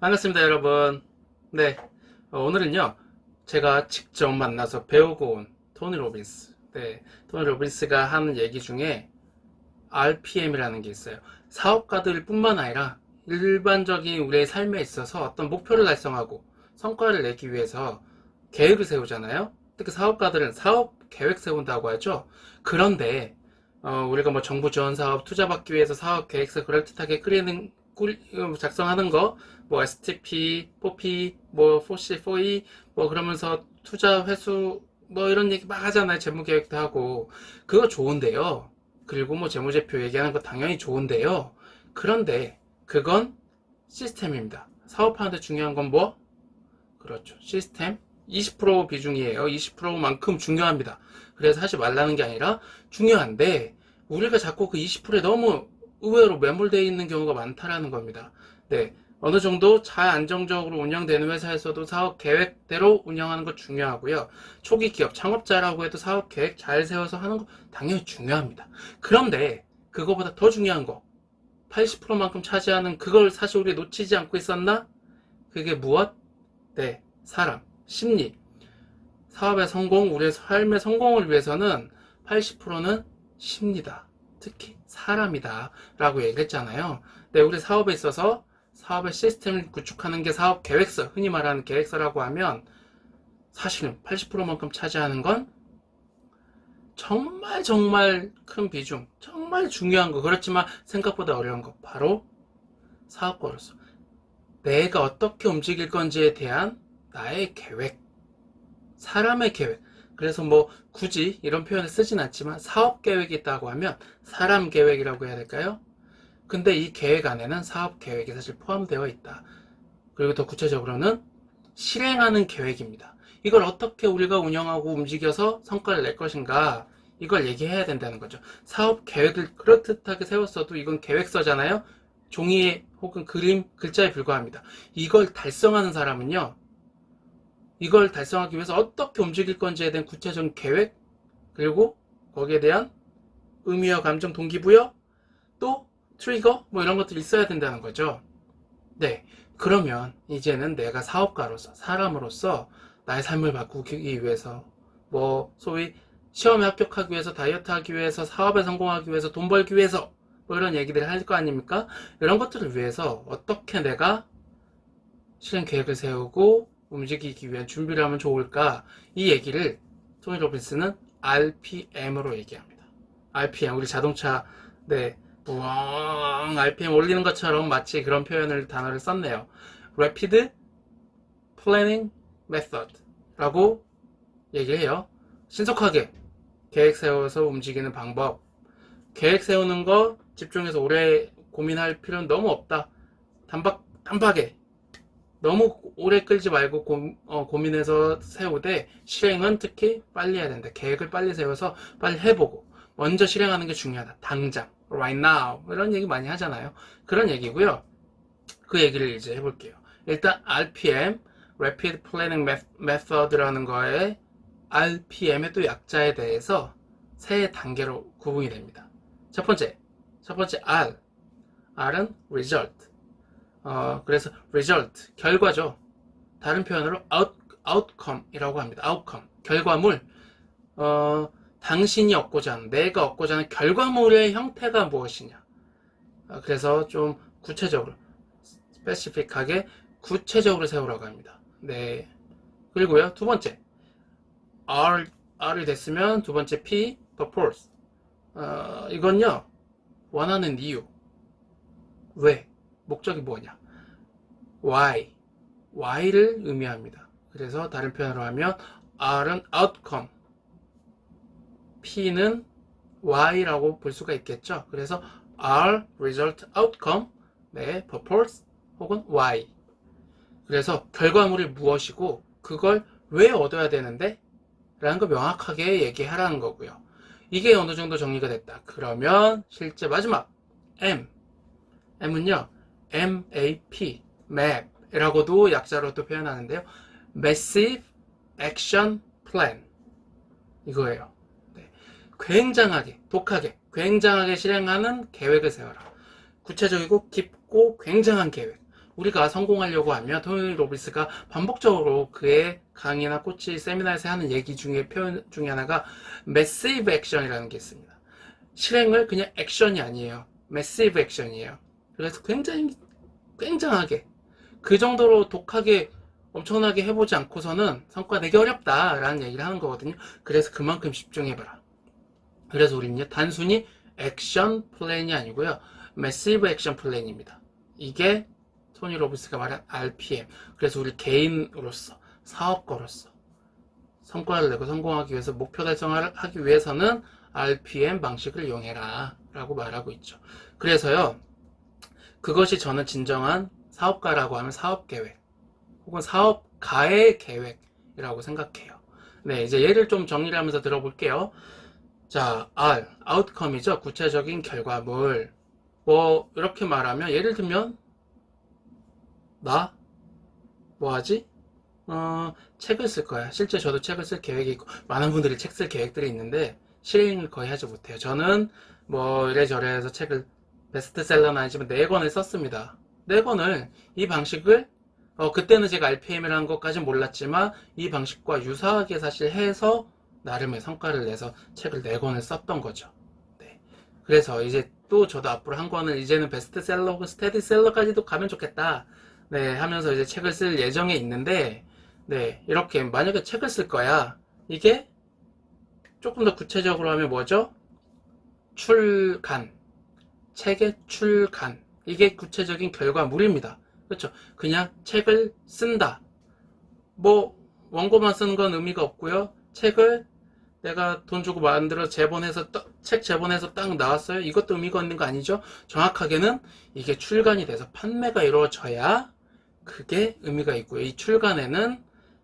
반갑습니다, 여러분. 네, 오늘은요, 제가 직접 만나서 배우고 온 토니 로빈스. 네, 토니 로빈스가 하는 얘기 중에 RPM이라는 게 있어요. 사업가들 뿐만 아니라 일반적인 우리의 삶에 있어서 어떤 목표를 달성하고 성과를 내기 위해서 계획을 세우잖아요. 특히 사업가들은 사업 계획 세운다고 하죠. 그런데 우리가 뭐 정부 지원 사업 투자받기 위해서 사업 계획서 그럴듯하게 작성하는 거, 뭐 STP, 4P, 뭐 4C, 4E, 뭐 그러면서 투자 회수 뭐 이런 얘기 막 하잖아요. 재무 계획도 하고 그거 좋은데요. 그리고 뭐 재무제표 얘기하는 거 당연히 좋은데요. 그런데 그건 시스템입니다. 사업하는데 중요한 건 뭐? 그렇죠. 시스템. 20% 비중이에요. 20%만큼 중요합니다. 그래서 하지 말라는 게 아니라 중요한데 우리가 자꾸 그 20%에 너무 의외로 매몰되어 있는 경우가 많다라는 겁니다. 네. 어느 정도 잘 안정적으로 운영되는 회사에서도 사업 계획대로 운영하는 거 중요하고요. 초기 기업, 창업자라고 해도 사업 계획 잘 세워서 하는 거 당연히 중요합니다. 그런데 그거보다 더 중요한 거, 80%만큼 차지하는 그걸 사실 우리 놓치지 않고 있었나? 그게 무엇? 네, 사람, 심리. 사업의 성공, 우리의 삶의 성공을 위해서는 80%는 심리다. 특히 사람이다. 라고 얘기했잖아요. 네, 우리 사업에 있어서 사업의 시스템을 구축하는 게 사업 계획서, 흔히 말하는 계획서라고 하면 사실은 80%만큼 차지하는 건 정말 정말 큰 비중, 정말 중요한 거, 그렇지만 생각보다 어려운 거, 바로 사업가로서 내가 어떻게 움직일 건지에 대한 나의 계획, 사람의 계획. 그래서 뭐 굳이 이런 표현을 쓰진 않지만 사업 계획이 있다고 하면 사람 계획이라고 해야 될까요? 근데 이 계획 안에는 사업 계획이 사실 포함되어 있다. 그리고 더 구체적으로는 실행하는 계획입니다. 이걸 어떻게 우리가 운영하고 움직여서 성과를 낼 것인가, 이걸 얘기해야 된다는 거죠. 사업 계획을 그럴듯하게 세웠어도 이건 계획서잖아요. 종이에 혹은 그림, 글자에 불과합니다. 이걸 달성하는 사람은요, 이걸 달성하기 위해서 어떻게 움직일 건지에 대한 구체적인 계획, 그리고 거기에 대한 의미와 감정, 동기부여, 또 트리거, 뭐 이런 것들이 있어야 된다는 거죠. 네. 그러면 이제는 내가 사업가로서, 사람으로서 나의 삶을 바꾸기 위해서, 뭐 소위 시험에 합격하기 위해서, 다이어트 하기 위해서, 사업에 성공하기 위해서, 돈 벌기 위해서, 뭐 이런 얘기들을 할 거 아닙니까? 이런 것들을 위해서 어떻게 내가 실행 계획을 세우고 움직이기 위한 준비를 하면 좋을까? 이 얘기를 토니 로빈스는 RPM으로 얘기합니다. RPM, 우리 자동차, 네, 부엉 RPM 올리는 것처럼 마치 그런 표현을, 단어를 썼네요. Rapid Planning Method 라고 얘기를 해요. 신속하게 계획 세워서 움직이는 방법. 계획 세우는 거 집중해서 오래 고민할 필요는 너무 없다. 단박에 너무 오래 끌지 말고 고민해서 세우되 실행은 특히 빨리 해야 된다. 계획을 빨리 세워서 빨리 해보고 먼저 실행하는 게 중요하다. 당장, right now 이런 얘기 많이 하잖아요. 그런 얘기고요. 그 얘기를 이제 해볼게요. 일단 RPM, Rapid Planning Method라는 거에 RPM의 또 약자에 대해서 세 단계로 구분이 됩니다. 첫 번째 R. R은 Result. 그래서 result, 결과죠. 다른 표현으로 outcome이라고 합니다. outcome, 결과물. 당신이 얻고자 하는, 내가 얻고자 하는 결과물의 형태가 무엇이냐. 그래서 좀 구체적으로, 스페시픽하게 구체적으로 세우라고 합니다. 네. 그리고요, 두 번째, R이 됐으면 두 번째 P, purpose. 이건요, 원하는 이유. 왜? 목적이 뭐냐? Why를 의미합니다. 그래서 다른 표현으로 하면 R은 outcome, P는 Y라고 볼 수가 있겠죠. 그래서 R, result, outcome, 네, purpose 혹은 Why. 그래서 결과물이 무엇이고 그걸 왜 얻어야 되는데? 라는 거 명확하게 얘기하라는 거고요. 이게 어느 정도 정리가 됐다. 그러면 실제 마지막 M은요, MAP, MAP이라고도 약자로 또 표현하는데요. Massive Action Plan 이거예요. 네. 굉장하게, 독하게 굉장하게 실행하는 계획을 세워라. 구체적이고 깊고 굉장한 계획. 우리가 성공하려고 하면 토니 로빈스가 반복적으로 그의 강의나 코치 세미나에서 하는 얘기 중에 표현 중에 하나가 매시브 액션이라는 게 있습니다. 실행을 그냥 액션이 아니에요. 매시브 액션이에요. 그래서 굉장하게 그 정도로 독하게 엄청나게 해보지 않고서는 성과 내기 어렵다라는 얘기를 하는 거거든요. 그래서 그만큼 집중해봐라. 그래서 우리는요, 단순히 액션 플랜이 아니고요, 매시브 액션 플랜입니다. 이게 토니 로빈스가 말한 RPM. 그래서 우리 개인으로서, 사업가로서 성과를 내고 성공하기 위해서 목표 달성을 하기 위해서는 RPM 방식을 이용해라 라고 말하고 있죠. 그래서요, 그것이 저는 진정한 사업가라고 하면 사업계획 혹은 사업가의 계획이라고 생각해요. 네, 이제 예를 좀 정리를 하면서 들어볼게요. 자, R, outcome이죠. 구체적인 결과물. 뭐 이렇게 말하면 예를 들면 나 뭐하지? 책을 쓸 거야. 실제 저도 책을 쓸 계획이 있고 많은 분들이 책 쓸 계획들이 있는데 실행을 거의 하지 못해요. 저는 뭐 이래저래 해서 책을 베스트셀러는 아니지만 4권을 썼습니다. 4권을 이 방식을 그때는 제가 RPM이라는 것까지는 몰랐지만 이 방식과 유사하게 사실 해서 나름의 성과를 내서 책을 4권을 썼던 거죠. 네. 그래서 이제 또 저도 앞으로 한 권을 이제는 베스트셀러 혹은 스테디셀러까지도 가면 좋겠다. 네, 하면서 이제 책을 쓸 예정에 있는데, 네, 이렇게 만약에 책을 쓸 거야. 이게 조금 더 구체적으로 하면 뭐죠? 출간. 책의 출간. 이게 구체적인 결과물입니다. 그렇죠? 그냥 책을 쓴다. 뭐 원고만 쓰는 건 의미가 없고요. 책을 내가 돈 주고 만들어 재본해서 책 재본해서 딱 나왔어요. 이것도 의미가 있는 거 아니죠? 정확하게는 이게 출간이 돼서 판매가 이루어져야 그게 의미가 있고요. 이 출간에는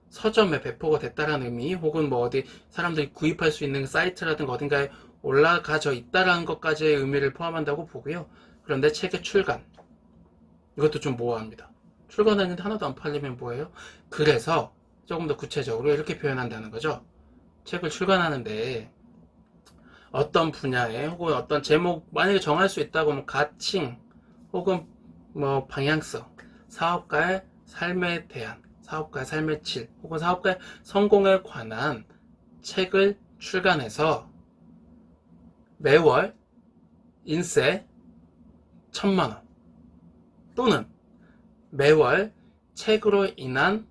서점에 배포가 됐다라는 의미, 혹은 뭐 어디 사람들이 구입할 수 있는 사이트라든가 어딘가에 올라가져 있다라는 것까지의 의미를 포함한다고 보고요. 그런데 책의 출간, 이것도 좀 모호합니다. 출간했는데 하나도 안 팔리면 뭐예요? 그래서 조금 더 구체적으로 이렇게 표현한다는 거죠. 책을 출간하는데 어떤 분야에 혹은 어떤 제목 만약에 정할 수 있다고 하면 가칭 혹은 뭐 방향성, 사업가의 삶에 대한, 사업가의 삶의 질 혹은 사업가의 성공에 관한 책을 출간해서 매월 인세 1,000만 원 또는 매월 책으로 인한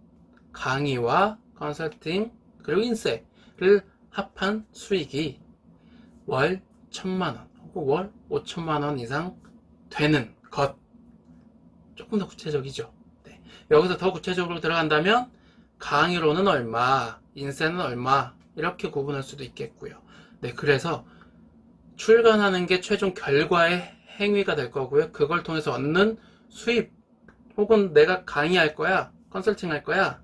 강의와 컨설팅 그리고 인세를 합한 수익이 월 1,000만 원 혹은 월 5천만 원 이상 되는 것. 조금 더 구체적이죠. 네. 여기서 더 구체적으로 들어간다면 강의로는 얼마, 인세는 얼마 이렇게 구분할 수도 있겠고요. 네, 그래서 출간하는 게 최종 결과의 행위가 될 거고요. 그걸 통해서 얻는 수입 혹은 내가 강의할 거야, 컨설팅 할 거야,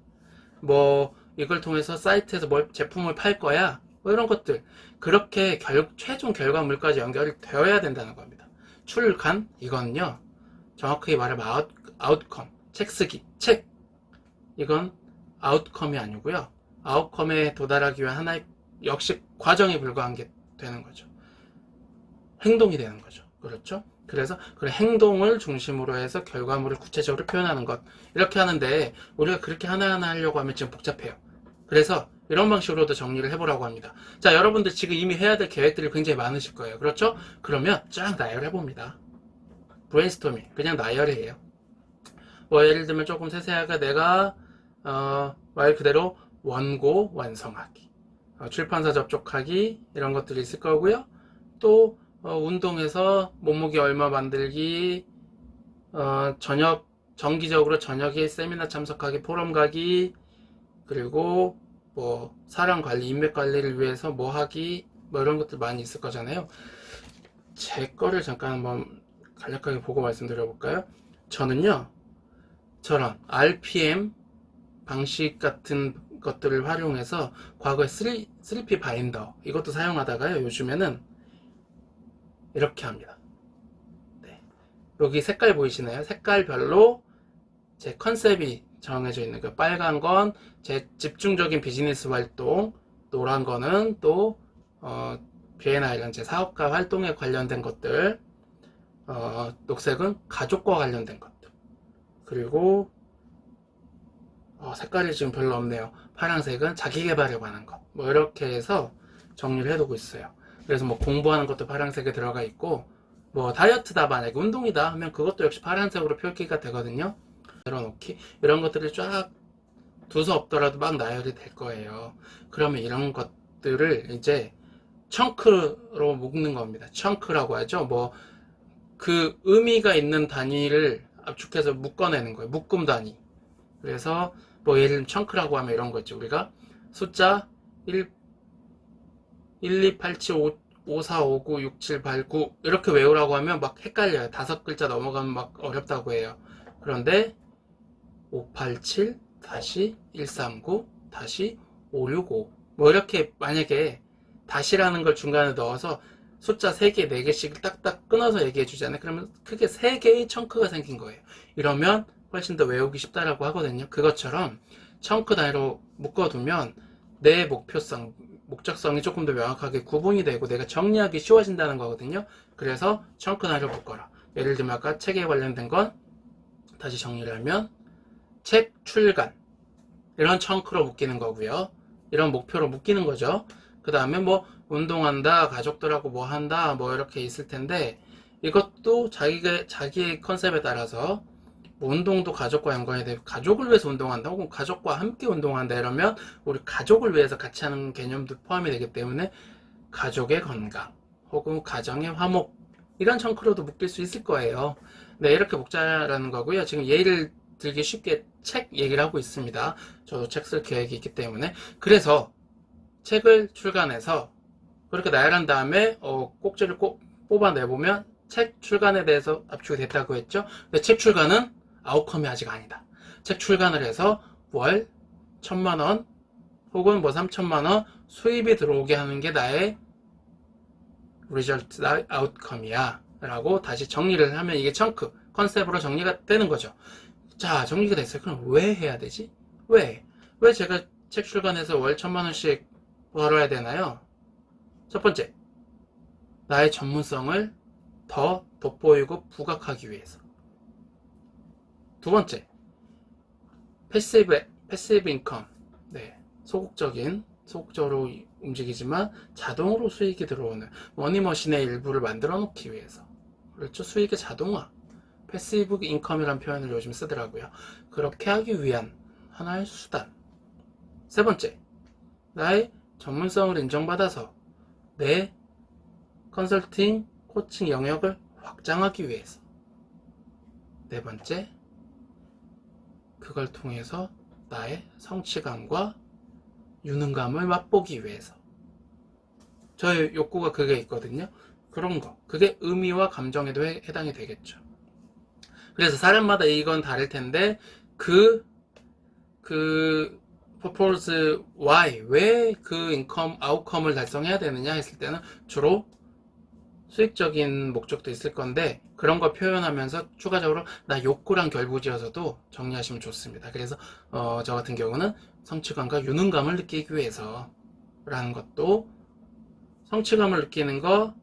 뭐 이걸 통해서 사이트에서 제품을 팔 거야, 뭐 이런 것들 그렇게 최종 결과물까지 연결이 되어야 된다는 겁니다. 출간 이거는요 정확하게 말하면 아웃컴, 책 쓰기, 책 이건 아웃컴이 아니고요. 아웃컴에 도달하기 위한 하나의 역시 과정에 불과한 게 되는 거죠. 행동이 되는 거죠. 그렇죠? 그래서 그 행동을 중심으로 해서 결과물을 구체적으로 표현하는 것 이렇게 하는데 우리가 그렇게 하나하나 하려고 하면 지금 복잡해요. 그래서 이런 방식으로도 정리를 해보라고 합니다. 자, 여러분들 지금 이미 해야 될 계획들이 굉장히 많으실 거예요. 그렇죠? 그러면 쫙 나열해봅니다. 브레인스토밍 그냥 나열이에요. 뭐 예를 들면 조금 세세하게 내가 말 그대로 원고 완성하기, 출판사 접촉하기 이런 것들이 있을 거고요. 또 운동해서 몸무게 얼마 만들기, 정기적으로 저녁에 세미나 참석하기, 포럼 가기, 그리고 뭐 사람 관리, 인맥 관리를 위해서 뭐 하기, 뭐 이런 것들 많이 있을 거잖아요. 제 거를 잠깐 한번 간략하게 보고 말씀드려 볼까요? 저는요, 저런 RPM 방식 같은 것들을 활용해서 과거에 3P 바인더 이것도 사용하다가요, 요즘에는 이렇게 합니다. 네. 여기 색깔 보이시나요? 색깔별로 제 컨셉이 정해져 있는 거. 빨간 건 제 집중적인 비즈니스 활동, 노란 거는 또 비엔나 이런 제 사업가 활동에 관련된 것들, 녹색은 가족과 관련된 것들, 그리고 색깔이 지금 별로 없네요. 파란색은 자기 개발에 관한 것, 뭐 이렇게 해서 정리를 해두고 있어요. 그래서 뭐 공부하는 것도 파란색에 들어가 있고, 뭐 다이어트다 만약에 운동이다 하면 그것도 역시 파란색으로 표기가 되거든요. 내려놓기 이런 것들을 쫙 두서 없더라도 막 나열이 될 거예요. 그러면 이런 것들을 이제 청크로 묶는 겁니다. 청크라고 하죠. 뭐 그 의미가 있는 단위를 압축해서 묶어내는 거예요. 묶음 단위. 그래서 뭐 예를 들면 청크라고 하면 이런 거 있죠. 우리가 숫자 1, 2, 8, 7, 5, 4, 5, 9, 6, 7, 8, 9 이렇게 외우라고 하면 막 헷갈려요. 5글자 넘어가면 막 어렵다고 해요. 그런데 5, 8, 7 다시 1, 3, 9 다시 5, 6, 5 뭐 이렇게 만약에 다시라는 걸 중간에 넣어서 숫자 3개, 4개씩 딱딱 끊어서 얘기해 주잖아요. 그러면 크게 3개의 청크가 생긴 거예요. 이러면 훨씬 더 외우기 쉽다라고 하거든요. 그것처럼 청크 단위로 묶어두면 내 목표성, 목적성이 조금 더 명확하게 구분이 되고 내가 정리하기 쉬워진다는 거거든요. 그래서 청크 단위로 묶어라. 예를 들면 아까 책에 관련된 건 다시 정리를 하면 책 출간 이런 청크로 묶이는 거고요. 이런 목표로 묶이는 거죠. 그 다음에 뭐 운동한다, 가족들하고 뭐 한다, 뭐 이렇게 있을 텐데 이것도 자기의 컨셉에 따라서 뭐 운동도 가족과 연관이 되고 가족을 위해서 운동한다 혹은 가족과 함께 운동한다 이러면 우리 가족을 위해서 같이 하는 개념도 포함이 되기 때문에 가족의 건강 혹은 가정의 화목 이런 청크로도 묶일 수 있을 거예요. 네, 이렇게 묶자라는 거고요. 지금 예를 들기 쉽게 책 얘기를 하고 있습니다. 저도 책 쓸 계획이 있기 때문에 그래서 책을 출간해서 그렇게 나열한 다음에 꼭지를 꼭 뽑아내보면 책 출간에 대해서 압축이 됐다고 했죠. 근데 책 출간은 아웃컴이 아직 아니다. 책 출간을 해서 월 1,000만원 혹은 뭐 3,000만원 수입이 들어오게 하는 게 나의 리절트 아웃컴이야 라고 다시 정리를 하면 이게 청크 컨셉으로 정리가 되는 거죠. 자, 정리가 됐어요. 그럼 왜 해야 되지? 왜 제가 책 출간해서 월 1,000만원씩 벌어야 되나요? 첫 번째, 나의 전문성을 더 돋보이고 부각하기 위해서. 두 번째, 패시브 인컴. 네, 소극적으로 움직이지만 자동으로 수익이 들어오는 머니머신의 일부를 만들어 놓기 위해서. 그렇죠? 수익의 자동화. 패시브 인컴이라는 표현을 요즘 쓰더라고요. 그렇게 하기 위한 하나의 수단. 세 번째, 나의 전문성을 인정받아서 내 컨설팅, 코칭 영역을 확장하기 위해서. 네 번째, 그걸 통해서 나의 성취감과 유능감을 맛보기 위해서. 저의 욕구가 그게 있거든요. 그런 거. 그게 의미와 감정에도 해당이 되겠죠. 그래서 사람마다 이건 다를 텐데, 그 purpose why, 왜 그 인컴, 아웃컴을 달성해야 되느냐 했을 때는 주로 수익적인 목적도 있을 건데 그런 거 표현하면서 추가적으로 나 욕구랑 결부지어서도 정리하시면 좋습니다. 그래서 저 같은 경우는 성취감과 유능감을 느끼기 위해서 라는 것도 성취감을 느끼는 거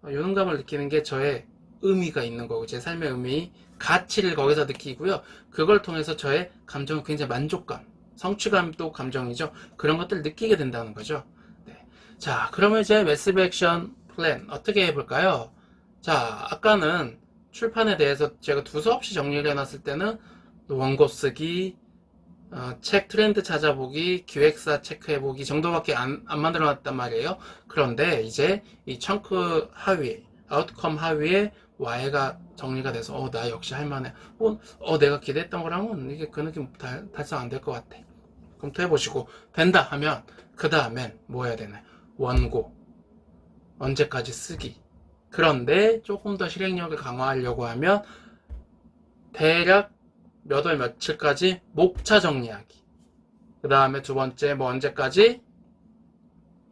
유능감을 느끼는 게 저의 의미가 있는 거고 제 삶의 의미 가치를 거기서 느끼고요. 그걸 통해서 저의 감정은 굉장히 만족감 성취감도 감정이죠. 그런 것들을 느끼게 된다는 거죠. 네. 자, 그러면 이제 매시브 액션 플랜 어떻게 해볼까요? 자, 아까는 출판에 대해서 제가 두서없이 정리를 해놨을 때는 원고 쓰기, 책 트렌드 찾아보기, 기획사 체크해보기 정도밖에 안 만들어놨단 말이에요. 그런데 이제 이 청크 하위, 아웃컴 하위에 Y가 정리가 돼서 나 역시 할만해. 내가 기대했던 거랑은 이게 그 느낌 달성 안 될 것 같아. 검토해보시고 된다 하면 그 다음엔 뭐 해야 되나? 원고 언제까지 쓰기. 그런데 조금 더 실행력을 강화하려고 하면 대략 몇 월 며칠까지 목차 정리하기. 그 다음에 두 번째 뭐 언제까지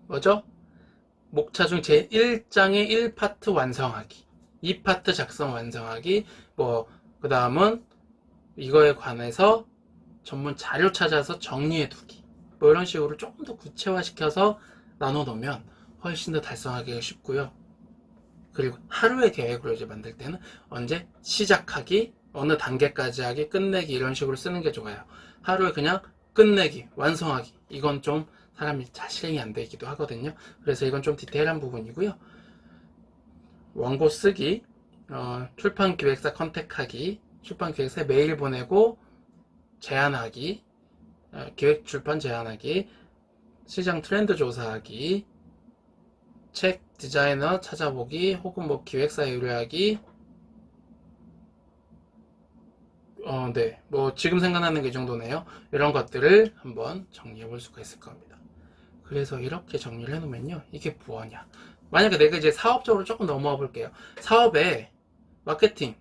뭐죠? 목차 중 제1장의 1파트 완성하기. 2파트 작성 완성하기. 뭐 그 다음은 이거에 관해서 전문 자료 찾아서 정리해 두기. 뭐 이런 식으로 조금 더 구체화시켜서 나눠 놓으면 훨씬 더 달성하기가 쉽고요. 그리고 하루의 계획으로 이제 만들 때는 언제 시작하기, 어느 단계까지 하기, 끝내기 이런 식으로 쓰는 게 좋아요. 하루에 그냥 끝내기, 완성하기 이건 좀 사람이 잘 실행이 안 되기도 하거든요. 그래서 이건 좀 디테일한 부분이고요. 원고 쓰기, 출판기획사 컨택하기, 출판기획사에 메일 보내고 제안하기, 기획 출판 제안하기, 시장 트렌드 조사하기, 책 디자이너 찾아보기, 혹은 뭐 기획사에 의뢰하기. 네. 뭐 지금 생각나는 게 이 정도네요. 이런 것들을 한번 정리해 볼 수가 있을 겁니다. 그래서 이렇게 정리를 해놓으면요. 이게 뭐냐. 만약에 내가 이제 사업적으로 조금 넘어와 볼게요. 사업에 마케팅.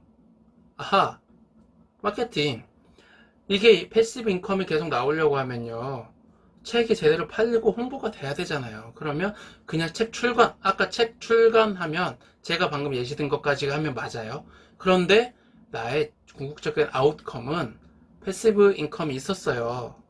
아하. 마케팅. 이게 패시브 인컴이 계속 나오려고 하면요. 책이 제대로 팔리고 홍보가 돼야 되잖아요. 그러면 그냥 책 출간, 아까 책 출간하면 제가 방금 예시든 것까지 하면 맞아요. 그런데 나의 궁극적인 아웃컴은 패시브 인컴이 있었어요.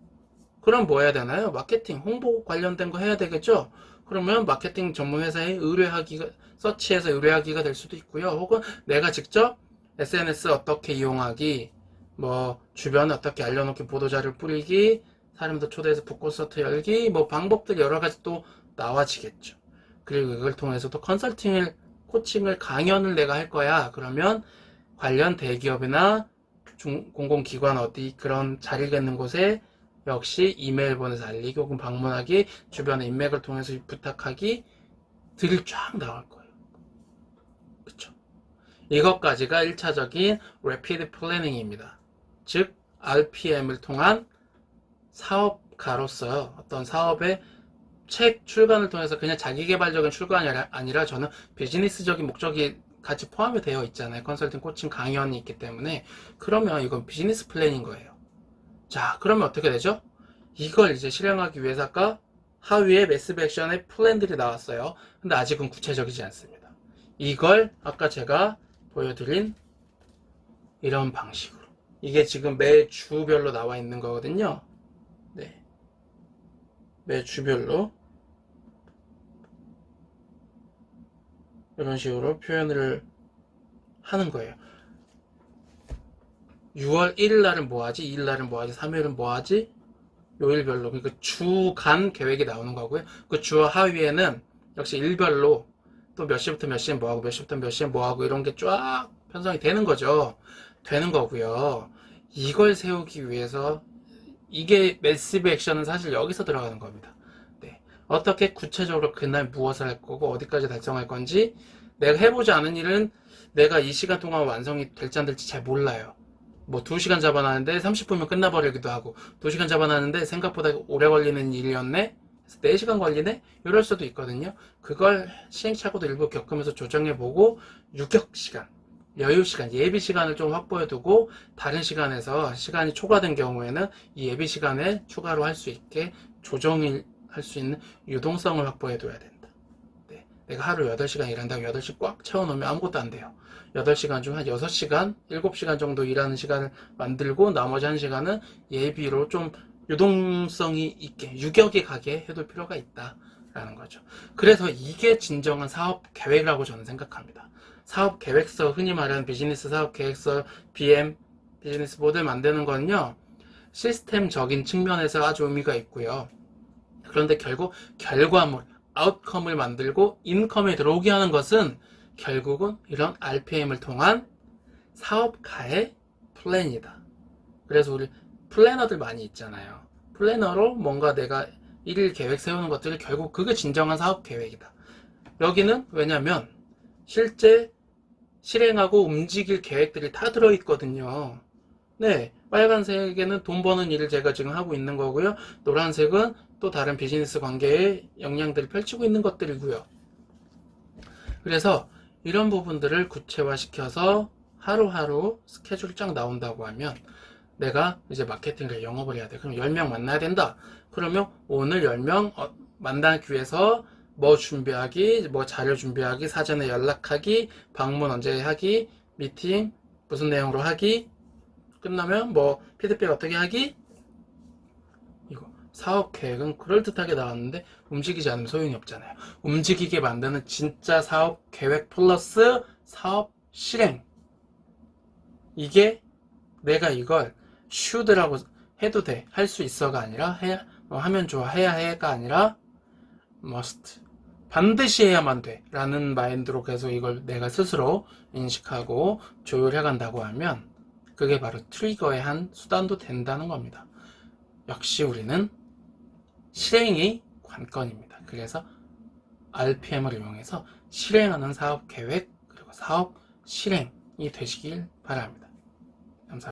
그럼 뭐 해야 되나요? 마케팅, 홍보 관련된 거 해야 되겠죠? 그러면 마케팅 전문 회사에 의뢰하기가, 서치해서 의뢰하기가 될 수도 있고요. 혹은 내가 직접 SNS 어떻게 이용하기, 뭐 주변에 어떻게 알려놓기, 보도자를 뿌리기, 사람들 초대해서 북콘서트 열기, 뭐 방법들 여러 가지 또 나와지겠죠. 그리고 이걸 통해서 또 컨설팅을, 코칭을, 강연을 내가 할 거야. 그러면 관련 대기업이나 공공기관 어디 그런 잘 읽는 곳에 역시 이메일 보내서 알리기 혹은 방문하기, 주변의 인맥을 통해서 부탁하기 들이 쫙 나올 거예요. 그쵸? 이것까지가 1차적인 Rapid Planning입니다. 즉 RPM을 통한 사업가로서 어떤 사업의 책 출간을 통해서 그냥 자기개발적인 출간이 아니라 저는 비즈니스적인 목적이 같이 포함이 되어 있잖아요. 컨설팅, 코칭, 강연이 있기 때문에. 그러면 이건 비즈니스 플랜인 거예요. 자, 그러면 어떻게 되죠? 이걸 이제 실행하기 위해서 아까 하위에 매시브 액션의 플랜들이 나왔어요. 근데 아직은 구체적이지 않습니다. 이걸 아까 제가 보여드린 이런 방식으로. 이게 지금 매 주별로 나와 있는 거거든요. 네. 매 주별로 이런 식으로 표현을 하는 거예요. 6월 1일 날은 뭐하지? 2일 날은 뭐하지? 3일은 뭐하지? 요일별로, 그러니까 주간 계획이 나오는 거고요. 그 주 하위에는 역시 일별로 또 몇 시부터 몇 시에 뭐하고 몇 시부터 몇 시에 뭐하고 이런 게 쫙 편성이 되는 거죠. 되는 거고요. 이걸 세우기 위해서 이게 매시브 액션은 사실 여기서 들어가는 겁니다. 네. 어떻게 구체적으로 그날 무엇을 할 거고 어디까지 달성할 건지 내가 해보지 않은 일은 내가 이 시간 동안 완성이 될지 안 될지 잘 몰라요. 뭐 2시간 잡아놨는데 30분이면 끝나버리기도 하고 2시간 잡아놨는데 생각보다 오래 걸리는 일이었네? 4시간 걸리네? 이럴 수도 있거든요. 그걸 시행착오도 일부 겪으면서 조정해보고 유격시간, 여유시간, 예비시간을 좀 확보해두고 다른 시간에서 시간이 초과된 경우에는 이 예비시간에 추가로 할 수 있게 조정을 할 수 있는 유동성을 확보해둬야 된다. 네. 내가 하루 8시간 일한다고 8시 꽉 채워놓으면 아무것도 안 돼요. 8시간 중 한 6시간, 7시간 정도 일하는 시간을 만들고 나머지 1시간은 예비로 좀 유동성이 있게, 유격이 가게 해둘 필요가 있다라는 거죠. 그래서 이게 진정한 사업 계획이라고 저는 생각합니다. 사업 계획서, 흔히 말하는 비즈니스 사업 계획서, BM, 비즈니스 모델 만드는 거는요, 시스템적인 측면에서 아주 의미가 있고요. 그런데 결국 결과물, 아웃컴을 만들고 인컴에 들어오게 하는 것은 결국은 이런 RPM을 통한 사업가의 플랜이다. 그래서 우리 플래너들 많이 있잖아요. 플래너로 뭔가 내가 일일 계획 세우는 것들이 결국 그게 진정한 사업 계획이다. 여기는 왜냐면 실제 실행하고 움직일 계획들이 다 들어있거든요. 네, 빨간색에는 돈 버는 일을 제가 지금 하고 있는 거고요. 노란색은 또 다른 비즈니스 관계의 역량들을 펼치고 있는 것들이고요. 그래서 이런 부분들을 구체화시켜서 하루하루 스케줄이 쫙 나온다고 하면 내가 이제 마케팅을 영업을 해야 돼. 그럼 10명 만나야 된다. 그러면 오늘 10명 만나기 위해서 뭐 준비하기, 뭐 자료 준비하기, 사전에 연락하기, 방문 언제 하기, 미팅 무슨 내용으로 하기, 끝나면 뭐 피드백 어떻게 하기, 이거 사업 계획은 그럴듯하게 나왔는데 움직이지 않으면 소용이 없잖아요. 움직이게 만드는 진짜 사업 계획 플러스 사업 실행. 이게 내가 이걸 should라고 해도 돼. 할 수 있어가 아니라 하면 좋아. 해야 해가 아니라 must. 반드시 해야만 돼. 라는 마인드로 계속 이걸 내가 스스로 인식하고 조율해 간다고 하면 그게 바로 트리거의 한 수단도 된다는 겁니다. 역시 우리는 실행이 관건입니다. 그래서 RPM을 이용해서 실행하는 사업 계획 그리고 사업 실행이 되시길 바랍니다.